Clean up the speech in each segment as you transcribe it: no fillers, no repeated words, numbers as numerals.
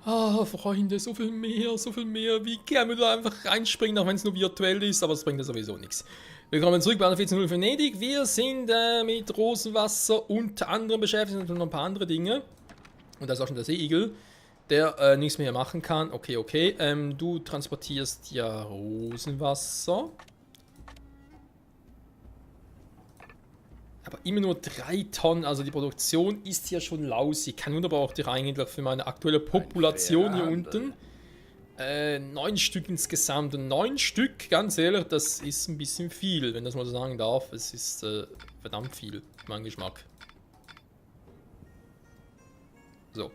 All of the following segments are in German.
Ah, Freunde, so viel mehr, so viel mehr. Wie gerne wir da einfach reinspringen, auch wenn es nur virtuell ist, aber es bringt ja sowieso nichts. Willkommen zurück bei einer 14.0 Venedig. Wir sind mit Rosenwasser unter anderem beschäftigt und noch ein paar andere Dinge. Und da ist auch schon der Seeigel, der nichts mehr machen kann. Okay, okay. Du transportierst ja Rosenwasser. Aber immer nur 3 Tonnen, also die Produktion ist ja schon lausig. Kein Wunder, braucht ich eigentlich für meine aktuelle Population hier unten. 9 Stück insgesamt. Und 9 Stück, ganz ehrlich, das ist ein bisschen viel, wenn das mal so sagen darf. Es ist verdammt viel, für meinen Geschmack. So.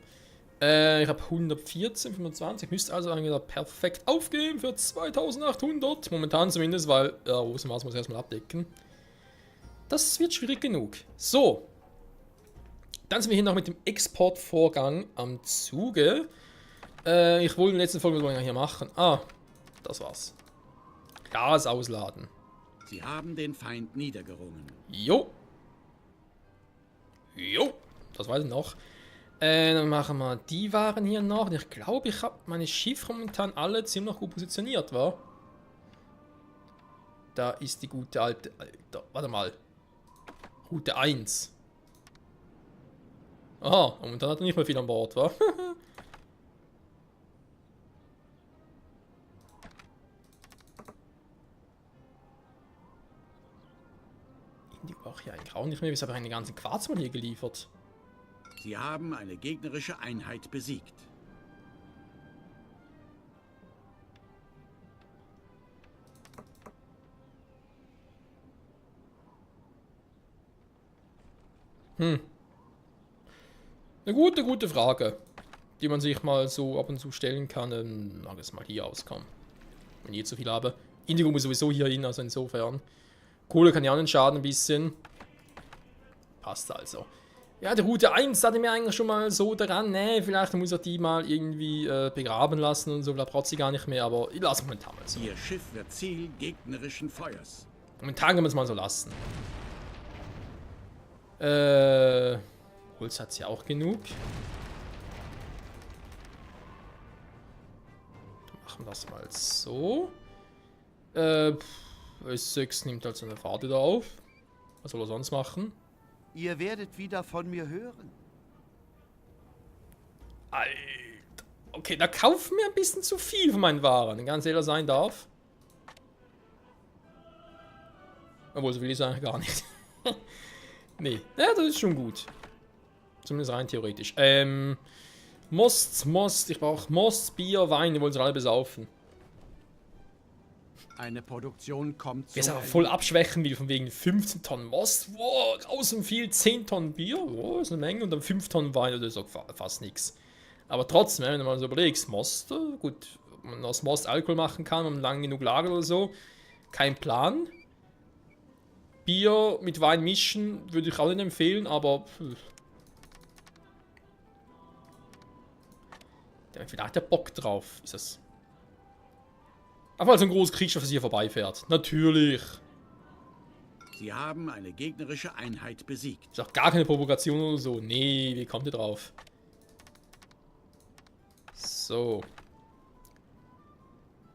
Ich habe 114, 25. Müsste also eigentlich da perfekt aufgehen für 2800. Momentan zumindest, weil Rosenwasser muss ich erstmal abdecken. Das wird schwierig genug. So. Dann sind wir hier noch mit dem Exportvorgang am Zuge. Ich wollte in der letzten Folge was hier machen. Ah, das war's. Gas ausladen. Sie haben den Feind niedergerungen. Jo. Jo. Das weiß ich noch. Dann machen wir die Waren hier noch. Ich glaube, ich habe meine Schiffe momentan alle ziemlich gut positioniert, wa? Da ist die gute alte... Alter, warte mal. Route 1. Aha, momentan hat er nicht mehr viel an Bord, wa? Indigo auch hier eigentlich auch nicht mehr. Wieso habe ich einen ganzen Quarz mal hier geliefert? Sie haben eine gegnerische Einheit besiegt. Eine gute Frage, die man sich mal so ab und zu stellen kann. Mag es mal hier auskommen. Wenn ich jetzt so viel habe. Indigo muss sowieso hier hin, also insofern. Kohle kann ja auch nicht schaden, ein bisschen. Passt also. Ja, die Route 1 hatte mir eigentlich schon mal so daran. Ne, vielleicht muss er die mal irgendwie begraben lassen und so. Da braucht sie gar nicht mehr, aber ich lasse momentan mal so. Ihr Schiff wird Ziel gegnerischen Feuers. Momentan kann man es mal so lassen. Holz hat sie auch genug. Dann machen wir das mal so. S6 nimmt halt seine Fahrt wieder auf. Was soll er sonst machen? Ihr werdet wieder von mir hören. Alter. Okay, da kaufen wir ein bisschen zu viel von meinen Waren, wenn ganz ehrlich sein darf. Obwohl, so will ich es eigentlich gar nicht. Nee, ja, das ist schon gut. Zumindest rein theoretisch. Most, ich brauche Most, Bier, Wein, die wollen sie alle besaufen. Eine Produktion kommt Wer es aber Ende. voll abschwächen will, von wegen 15 Tonnen Most, wow, außen viel, 10 Tonnen Bier, wow, ist eine Menge, und dann 5 Tonnen Wein, das ist auch fast nichts. Aber trotzdem, wenn du mal so überlegst, Most, gut, ob man aus Most Alkohol machen kann, und lang genug lagert oder so, kein Plan. Bier mit Wein mischen würde ich auch nicht empfehlen, aber vielleicht hat der Bock drauf, ist es. Einfach weil so ein großes Kriegsschiff, das hier vorbeifährt. Natürlich. Sie haben eine gegnerische Einheit besiegt. Ist auch gar keine Provokation oder so. Nee, wie kommt ihr drauf? So.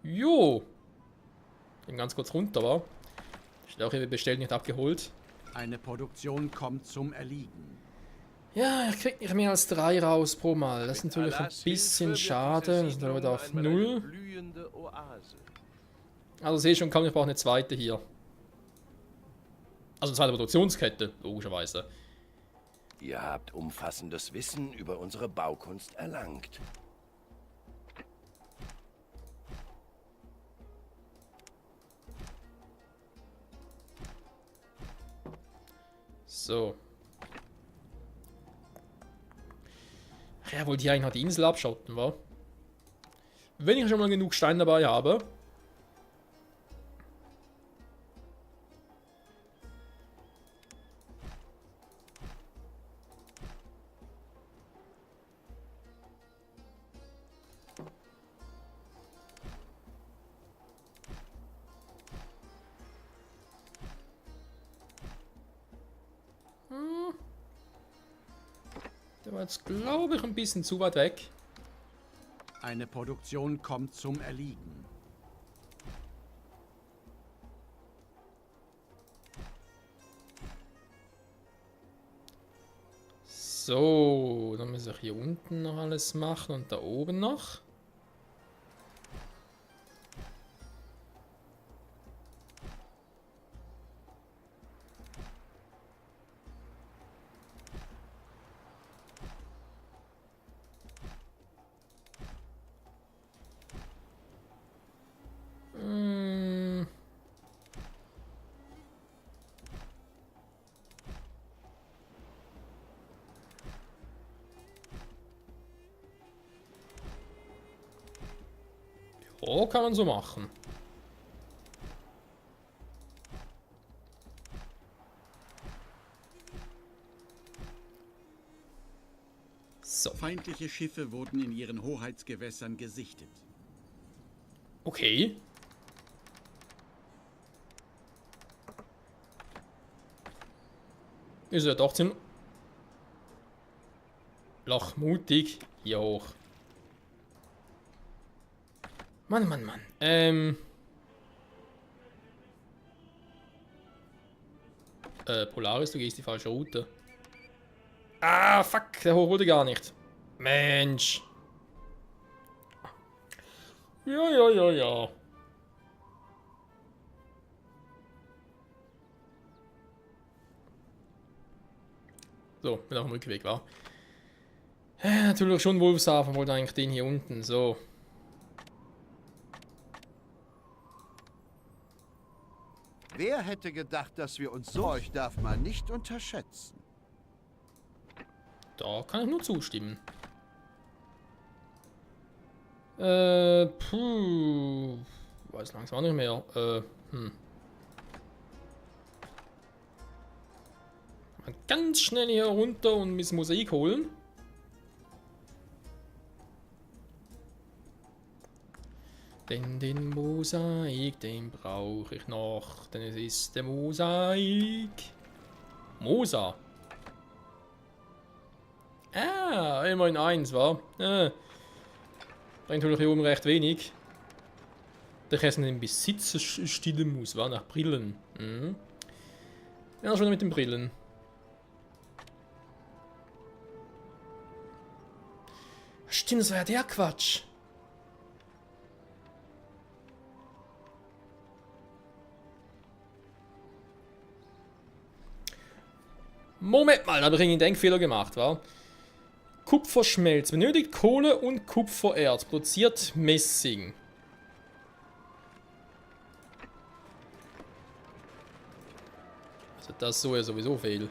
Jo. Eben ganz kurz runter, war. Steht auch hier bestellt, nicht abgeholt. Eine Produktion kommt zum Erliegen. Ja, ich krieg nicht mehr als 3 raus pro Mal. Das ist natürlich ein bisschen schade. Das sind wir wieder auf 0. Also sehe schon, komm, ich brauche eine zweite hier. Also eine zweite Produktionskette, logischerweise. Ihr habt umfassendes Wissen über unsere Baukunst erlangt. So. Ach ja, wollte hier eigentlich noch die Insel abschotten, wa? Wenn ich schon mal genug Stein dabei habe. Der war jetzt, glaube ich, ein bisschen zu weit weg. Eine Produktion kommt zum Erliegen. So, dann muss ich hier unten noch alles machen und da oben noch. Oh, kann man so machen. So, Feindliche Schiffe wurden in ihren Hoheitsgewässern gesichtet. okay. Ist ja doch ziemlich lachmutig. Hier hoch. Mann, Mann, Mann. Polaris, du gehst die falsche Route. Ah, fuck, der hoch wurde gar nicht. Mensch. Ja, ja, ja, ja. So, bin auf dem Rückweg, war. Natürlich schon Wolfshafen, wollte eigentlich den hier unten, so. Wer hätte gedacht, dass wir uns so... Euch darf man nicht unterschätzen. Da kann ich nur zustimmen. Weiß langsam auch nicht mehr. Mal ganz schnell hier runter und ein bisschen Mosaik holen. Denn den Mosaik, den brauche ich noch. Denn es ist der Mosaik. Mosa. Ah, immerhin eins, war. Bringt natürlich hier oben recht wenig. Der erst den Besitzer stillen muss, war nach Brillen. Mhm. Ja, schon mit den Brillen. Stimmt, das war ja der Quatsch. Moment mal, da habe ich einen Denkfehler gemacht, wa? Kupferschmelz benötigt Kohle und Kupfererz, produziert Messing. Also das so ja sowieso fehl.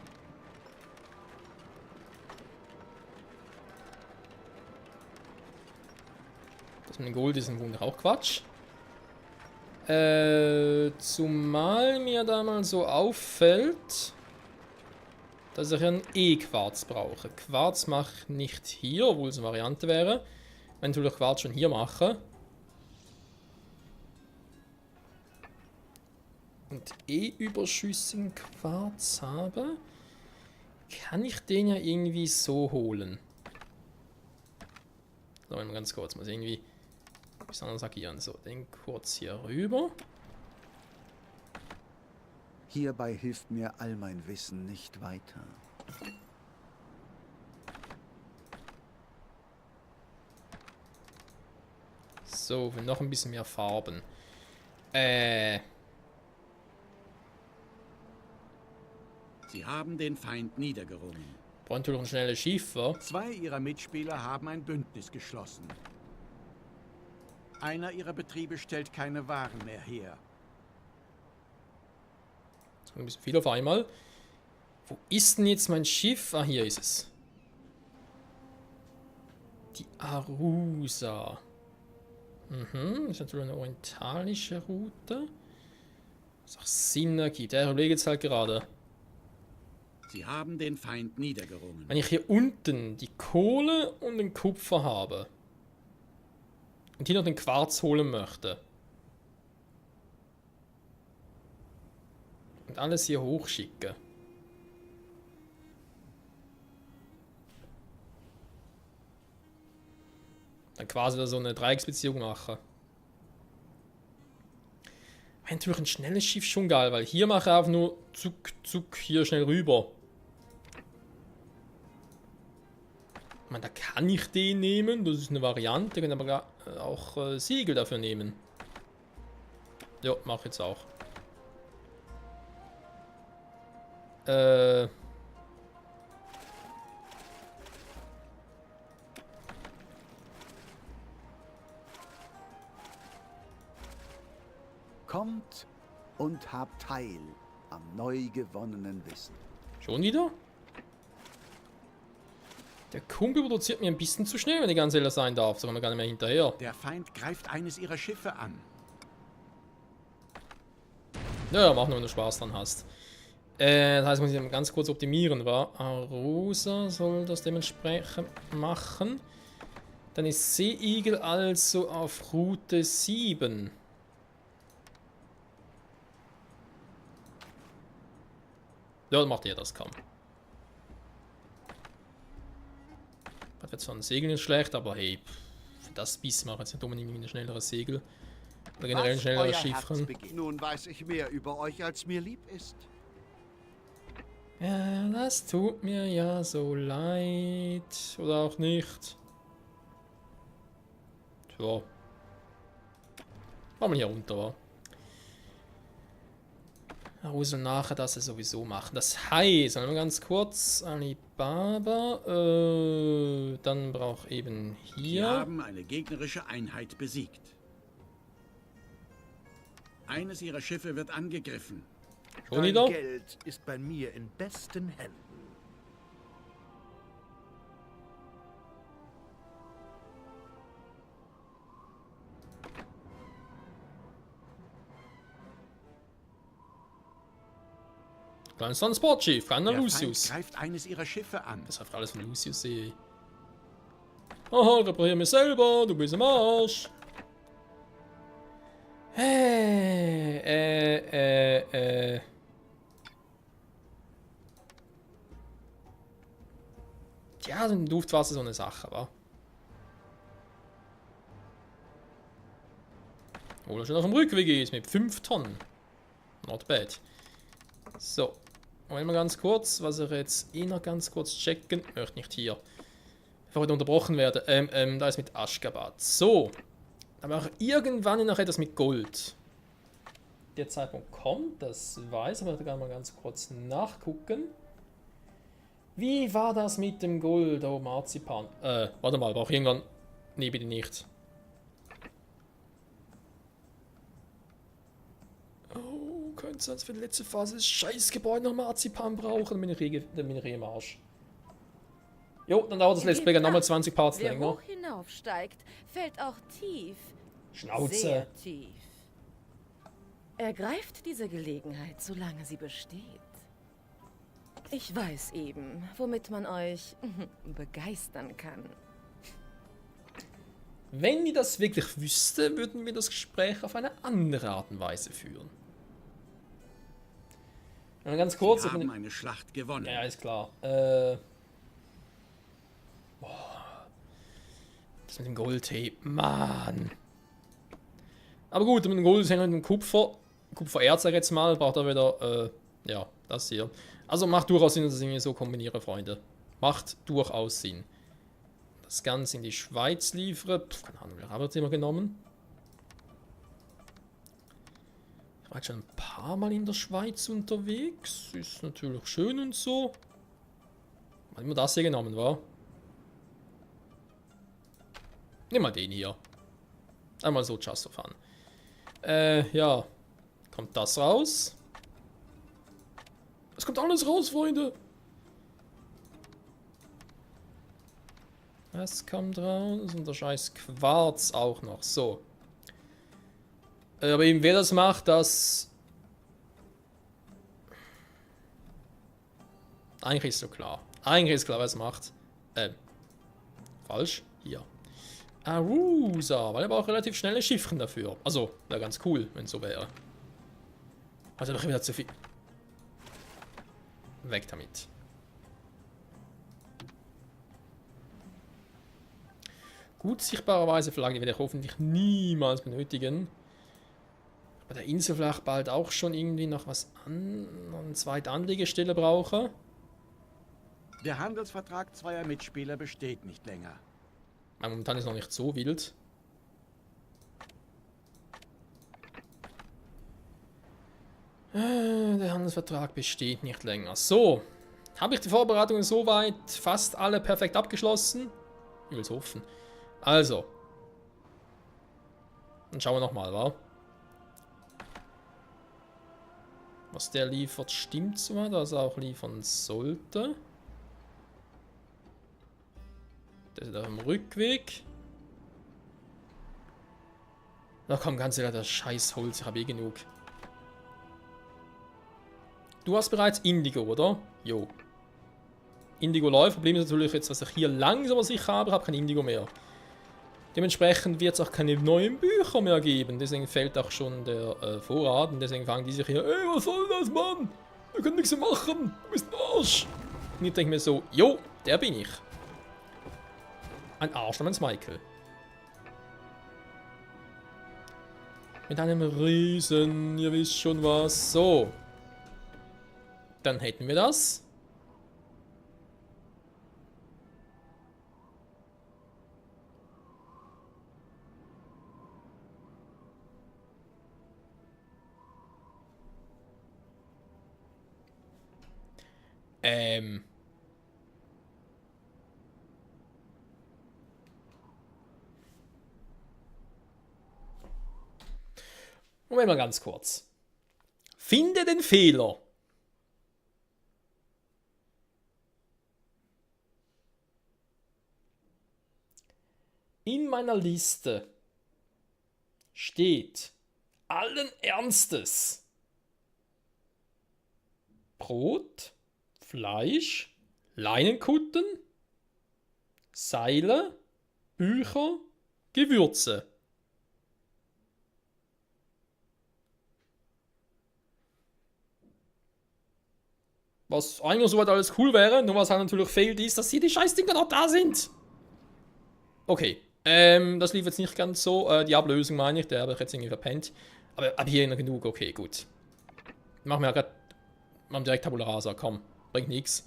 Das mit dem Gold ist im Grunde auch Quatsch. Zumal mir da mal so auffällt, dass ich einen E-Quarz brauche. Quarz mache ich nicht hier, obwohl es eine Variante wäre. Wenn ich Quarz schon hier mache. Und überschüssigen Quarz habe, kann ich den ja irgendwie so holen. So, mal ganz kurz, muss irgendwie ein bisschen anders agieren. So, den kurz hier rüber. Hierbei hilft mir all mein Wissen nicht weiter. So, wir noch ein bisschen mehr Farben. Sie haben den Feind niedergerungen. Brauchen natürlich ein schnelles Schiff, wa? 2 ihrer Mitspieler haben ein Bündnis geschlossen. Einer ihrer Betriebe stellt keine Waren mehr her. Ein bisschen viel auf einmal. Wo ist denn jetzt mein Schiff? Ah, hier ist es. Die Arusa. Das ist natürlich eine orientalische Route. Was auch Sinn ergibt. Ja, ich überlege jetzt halt gerade. Sie haben den Feind niedergerungen. Wenn ich hier unten die Kohle und den Kupfer habe und hier noch den Quarz holen möchte und alles hier hochschicke, Dann quasi so eine Dreiecksbeziehung machen. Wäre natürlich ein schnelles Schiff schon geil, weil hier mache ich einfach nur zuck, zuck, hier schnell rüber. Ich meine, da kann ich den nehmen, das ist eine Variante, ich kann aber auch Segel dafür nehmen. Ja, mach ich jetzt auch. Kommt und habt Teil am neu gewonnenen Wissen. Schon wieder? Der Kumpel produziert mir ein bisschen zu schnell, wenn ich ganz ehrlich sein darf. So kommen wir gar nicht mehr hinterher. Der Feind greift eines ihrer Schiffe an. Ja, mach nur, wenn du Spaß dran hast. Das heißt, muss ich ganz kurz optimieren, war. Arosa soll das dementsprechend machen. Dann ist Seeigel also auf Route 7. Ja, dann macht er das kaum. Das wird zwar ein Segel nicht schlecht, aber hey, für das bisschen mache ich jetzt nicht unbedingt ein schnelleres Segel. Oder generell ein Was schnelleres euer Schiff. Herz begehrt. Nun weiß ich mehr über euch, als mir lieb ist. Ja, das tut mir ja so leid. Oder auch nicht. Tja. Machen wir hier runter, wa? Also nachher das sowieso machen. Das heißt, mal ganz kurz, Alibaba, dann braucht eben Sie hier. haben eine gegnerische Einheit besiegt. Eines ihrer Schiffe wird angegriffen. Schon Dein wieder? Geld ist bei mir in besten Händen. Kleines Transportschiff, keiner Der Feind Lucius. greift eines ihrer Schiffe an. Das ist einfach alles von Lucius sehe. Aha, reparier mich selber, du bist am Arsch. Tja, so ein Luftwasser so eine Sache, wa? Oder schon auf dem Rückweg ist mit 5 Tonnen. Not bad. So. Wollen wir ganz kurz, was ich jetzt noch ganz kurz checken möchte, nicht hier. Bevor ich unterbrochen werde. Da ist mit Aschgabat. So. Aber auch irgendwann noch etwas mit Gold. Der Zeitpunkt kommt, das weiß ich, aber ich kann mal ganz kurz nachgucken. Wie war das mit dem Gold? Oh, Marzipan. Warte mal, brauche ich irgendwann. Nee, bitte nicht. Oh, könnte es als für die letzte Phase das Scheißgebäude noch Marzipan brauchen, dann bin ich im Arsch. Jo, dann dauert das Let's Play nochmal 20 Parts Wer länger. hoch hinaufsteigt, fällt auch tief. Schnauze. Sehr tief. Ergreift diese Gelegenheit, solange sie besteht. Ich weiß eben, womit man euch begeistern kann. Wenn wir das wirklich wüsste, würden wir das Gespräch auf eine andere Art und Weise führen. Und ganz kurz. Sie haben eine Schlacht gewonnen. Ja, ist klar. Das mit dem Gold, hey, Mann. Aber gut, mit dem Gold ist ja noch mit dem Kupfer. Kupfererz, sag ich jetzt mal, braucht er wieder, ja, das hier. Also macht durchaus Sinn, dass ich mir so kombiniere, Freunde. Macht durchaus Sinn. Das Ganze in die Schweiz liefere. Keine Ahnung, wir haben jetzt immer genommen. Ich war jetzt schon ein paar Mal in der Schweiz unterwegs. Ist natürlich schön und so. Hat immer das hier genommen, war? Nimm mal den hier. Einmal so just for fun. Ja. Kommt das raus? Es kommt alles raus, Freunde. Es kommt raus und der scheiß Quarz auch noch. So. Aber eben wer das macht, das... Eigentlich ist so klar. Eigentlich ist klar, wer es macht. Falsch. Hier. Arusa, weil er aber auch relativ schnelle Schiffchen dafür. Also, wäre ganz cool, wenn es so wäre. Also doch wieder zu viel. Weg damit. gut sichtbarerweise Flagge, die werde ich hoffentlich niemals benötigen. Bei der Insel vielleicht bald auch schon irgendwie noch was an, eine zweite Anlegestelle brauche. Der Handelsvertrag zweier Mitspieler besteht nicht länger. Momentan ist es noch nicht so wild. Der Handelsvertrag besteht nicht länger. So, habe ich die Vorbereitungen soweit fast alle perfekt abgeschlossen? Ich will es hoffen. Also. Dann schauen wir nochmal, wa? Was der liefert, stimmt zwar, dass er auch liefern sollte. Der ist auf dem Rückweg. Na komm, ganz ehrlich, das Scheißholz, ich habe eh genug. Du hast bereits Indigo, oder? Jo. Indigo läuft. Problem ist natürlich jetzt, was ich hier langsam aber sicher habe, ich habe kein Indigo mehr. Dementsprechend wird es auch keine neuen Bücher mehr geben. Deswegen fällt auch schon der Vorrat. Und deswegen fangen die sich hier, ey, was soll das, Mann? Wir können nichts mehr machen. Du bist ein Arsch. Und ich denke mir so, jo, der bin ich. Ein Arsch namens Michael. Mit einem Riesen, ihr wisst schon was. So. Dann hätten wir das. Moment mal ganz kurz. Finde den Fehler. In meiner Liste steht allen Ernstes Brot, Fleisch, Leinenkutten, Seile, Bücher, Gewürze. Was eigentlich soweit alles cool wäre, nur was halt natürlich fehlt ist, dass hier die Scheißdinger noch da sind. Okay, das lief jetzt nicht ganz so. Die Ablösung meine ich, der habe ich jetzt irgendwie verpennt. Aber hier noch genug, okay, gut. Machen wir ja gerade direkt Tabula Rasa, komm, bringt nichts.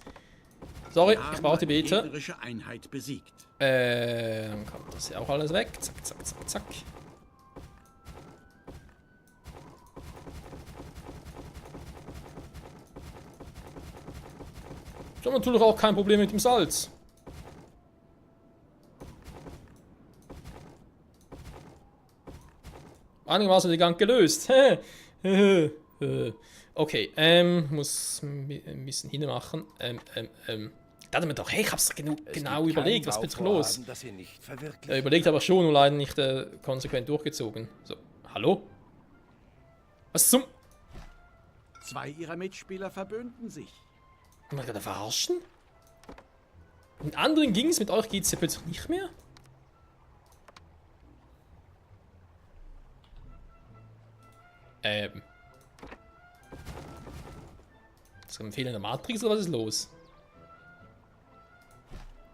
Sorry, ich brauche die Beete. Gegnerische Einheit besiegt. Dann kommt das hier auch alles weg. Zack, zack, zack, zack. Ich habe natürlich auch kein Problem mit dem Salz. Einigermaßen die Gang gelöst. Okay, muss ein bisschen hinmachen. Da hat mir doch, hey, ich hab's genau überlegt, was ist los? Überlegt aber schon und leider nicht konsequent durchgezogen. So, hallo? Was zum... Zwei ihrer Mitspieler verbünden sich. Kann man gerade verarschen? Mit anderen ging es, mit euch geht's ja plötzlich nicht mehr? Ist das ein Fehler in der Matrix oder was ist los?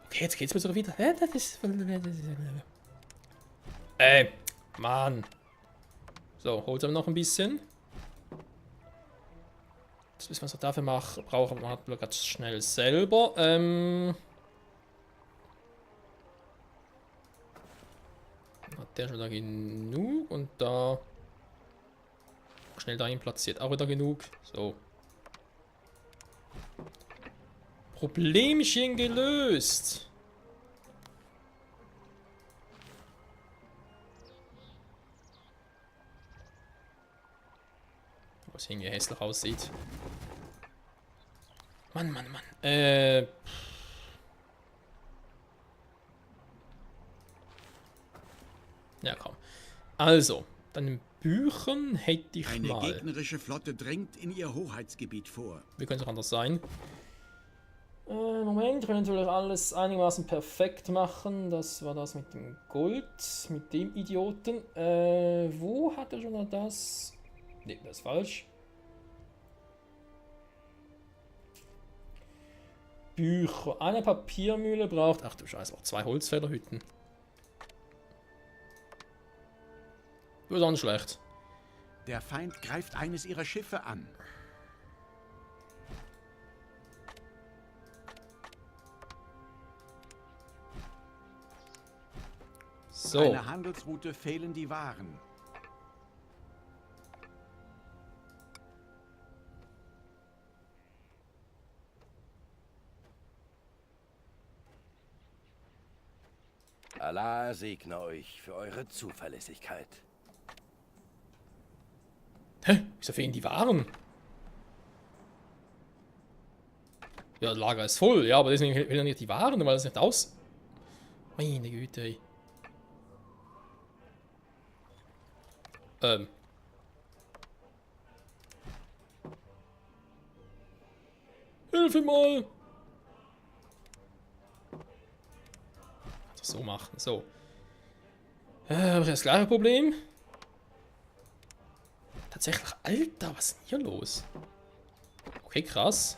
Okay, jetzt geht's mir sogar wieder. Mann. So, holt aber noch ein bisschen. Das wissen wir, was wir dafür machen. Brauchen wir ganz schnell selber. Hat der schon da genug und da. Schnell dahin platziert. Auch wieder genug. So. Problemchen gelöst. Was irgendwie hässlich aussieht. Mann, Mann, Mann. Ja, komm. Also, dann in Büchern hätte ich Eine mal. gegnerische Flotte drängt in ihr Hoheitsgebiet vor. Wie könnte es auch anders sein? Moment, ich will natürlich alles einigermaßen perfekt machen. Das war das mit dem Gold, mit dem Idioten. Wo hat er schon mal das? Ne, das ist falsch. Bücher. Eine Papiermühle braucht... Ach du Scheiße, auch 2 Holzfällerhütten. Wird auch nicht schlecht. Der Feind greift eines ihrer Schiffe an. So. Eine Handelsroute fehlen die Waren. Allah segne euch für eure Zuverlässigkeit. Hä? Wieso fehlen die Waren? Ja, das Lager ist voll, ja, aber deswegen will er nicht die Waren, weil das nicht aus... Meine Güte, ey. Hilfe mal! So machen, so. Habe ich das gleiche Problem? Tatsächlich, Alter, was ist denn hier los? Okay, krass.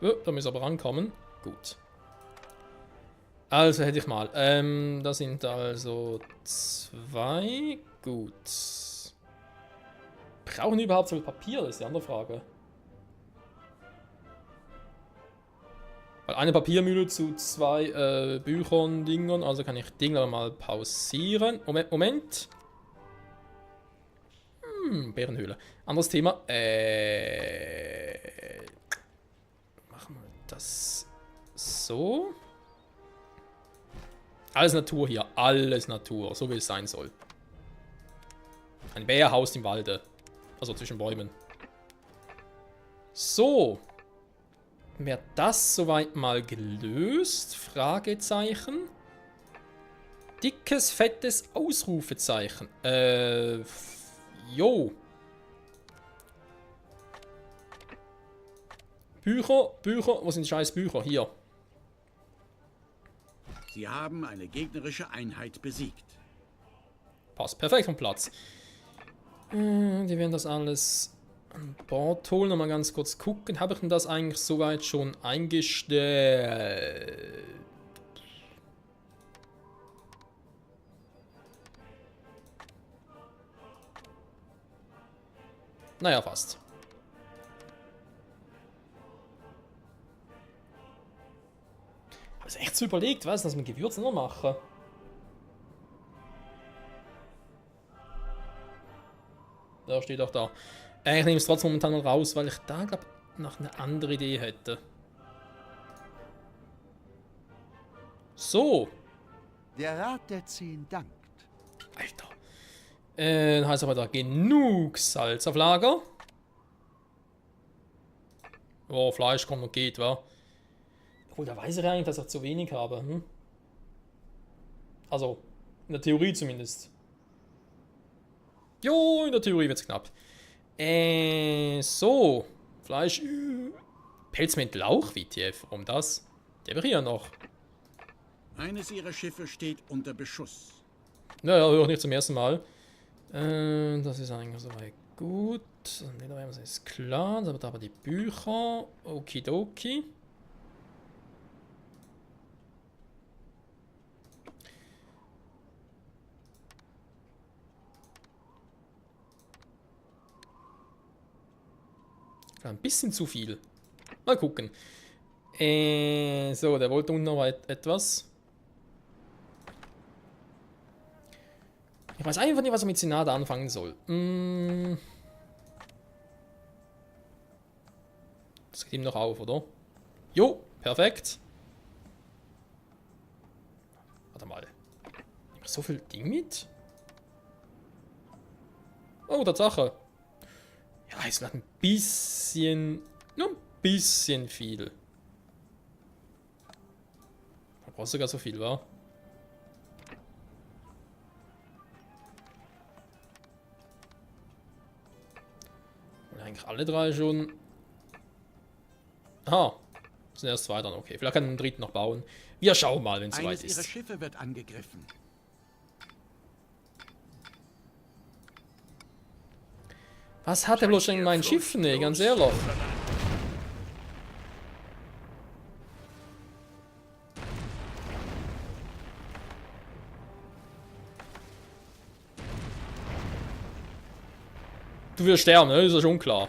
Da müssen wir aber rankommen. Gut. Also hätte ich mal. Das sind also 2. Gut. Brauchen die überhaupt so viel Papier? Das ist die andere Frage. Weil eine Papiermühle zu 2 Büchern, Dingern. Also kann ich Dinger mal pausieren. Moment. Bärenhöhle. Anderes Thema. Machen wir das so. Alles Natur hier. Alles Natur. So wie es sein soll. Ein Bär haust im Walde. Also zwischen Bäumen. So. Wäre das soweit mal gelöst? Fragezeichen. Dickes, fettes Ausrufezeichen. Jo. Bücher, wo sind die scheiß Bücher? Hier. Sie haben eine gegnerische Einheit besiegt. Passt perfekt vom Platz. Die werden das alles an Bord holen. Nochmal ganz kurz gucken. Habe ich denn das eigentlich soweit schon eingestellt? Naja, fast. Habe ich echt so überlegt, was, dass wir Gewürze noch machen. Da steht auch da. Ich nehme es trotzdem momentan mal raus, weil ich da, glaube ich, noch eine andere Idee hätte. So. Der Rat der 10 dankt. Alter. Dann heißt aber da genug Salz auf Lager. Oh, Fleisch kommt und geht, wa? Obwohl, da weiß ich eigentlich, dass ich zu wenig habe. Hm? Also, in der Theorie zumindest. Jo, in der Theorie wird's knapp. So. Fleisch. Pelz mit Lauch, WTF. Warum das? Der wäre hier noch. Eines ihrer Schiffe steht unter Beschuss. Naja, höre ich nicht zum ersten Mal. Das ist eigentlich soweit gut. Das ist klar. Dann aber die Bücher. Okidoki. Ein bisschen zu viel. Mal gucken. So, der wollte unten noch etwas. Ich weiß einfach nicht, was er mit Senat anfangen soll. Das geht ihm noch auf, oder? Jo, perfekt. Warte mal. Nehme ich so viel Ding mit? Oh, Tatsache. Ja, ist noch ein bisschen... Nur ein bisschen viel. Da brauchst du sogar so viel, wa? Und eigentlich alle 3 schon... Aha. Das sind erst 2 dann, okay. Vielleicht kann ich den dritten noch bauen. Wir schauen mal, wenn es soweit Eines ihrer ist. Schiffe wird angegriffen. Was hat er bloß schon in meinen Schiffen, ey, ganz ehrlich? Du wirst sterben, ne? Das ist ja schon klar.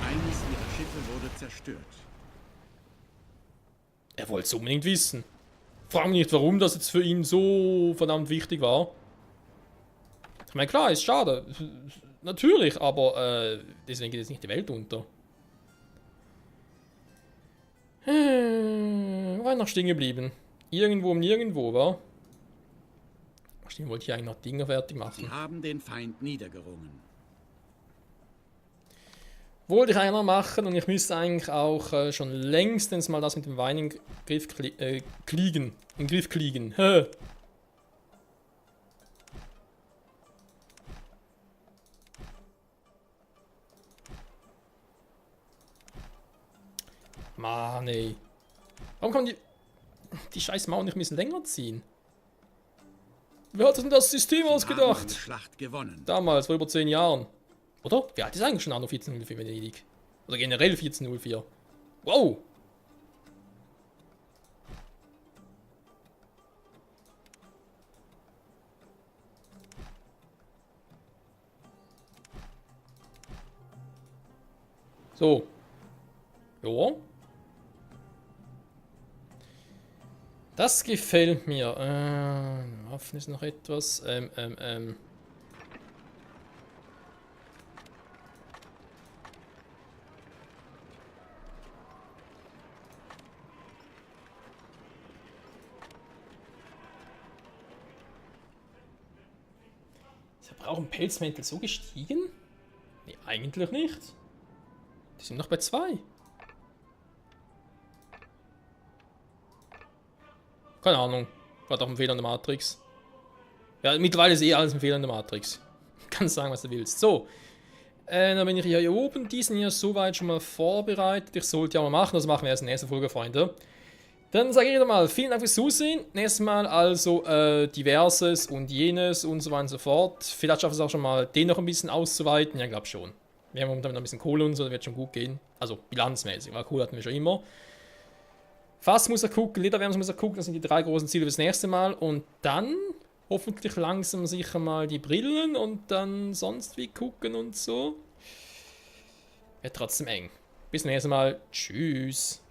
Eines ihrer Schiffe wurde zerstört. Er wollte es unbedingt wissen. Frag mich nicht, warum das jetzt für ihn so verdammt wichtig war. Ich meine, klar, ist schade. Natürlich, aber deswegen geht jetzt nicht die Welt unter. War noch stehen geblieben. Irgendwo um nirgendwo, war. Stimmt, wollte ich eigentlich noch Dinge fertig machen. Sie haben den Feind niedergerungen. Wollte ich einer machen und ich müsste eigentlich auch schon längstens mal das mit dem Wein in den Griff kriegen. In den Griff kriegen. Mann, ey. Warum kann die scheiß Mauer nicht ein bisschen länger ziehen? Wer hat denn das System Sie haben ausgedacht? eine Schlacht gewonnen. Damals, vor über 10 Jahren. Oder? Wie alt ist eigentlich schon Anno 1404 Venedig? Oder generell 1404? Wow! So. Ja. Das gefällt mir. Waffen ist noch etwas. Ist der Brauch im Pelzmäntel so gestiegen? Nee, eigentlich nicht. Die sind noch bei 2. Keine Ahnung. War doch ein Fehler in der Matrix. Ja, mittlerweile ist eh alles ein Fehler in der Matrix. Kannst sagen, was du willst. So. Dann bin ich hier oben. Die sind hier soweit schon mal vorbereitet. Ich sollte ja mal machen. Das machen wir erst in der nächsten Folge, Freunde. Dann sage ich wieder mal, vielen Dank fürs Zusehen. Nächstes Mal also diverses und jenes und so weiter und so fort. Vielleicht schaffe ich es auch schon mal, den noch ein bisschen auszuweiten. Ja, glaube schon. Wir haben momentan noch ein bisschen Kohle und so, das wird schon gut gehen. Also bilanzmäßig, weil Kohle hatten wir schon immer. Fass muss er gucken, Lederwärme muss er gucken, das sind die 3 großen Ziele fürs nächste Mal. Und dann hoffentlich langsam sicher mal die Brillen und dann sonst wie gucken und so. Wird trotzdem eng. Bis zum nächsten Mal. Tschüss.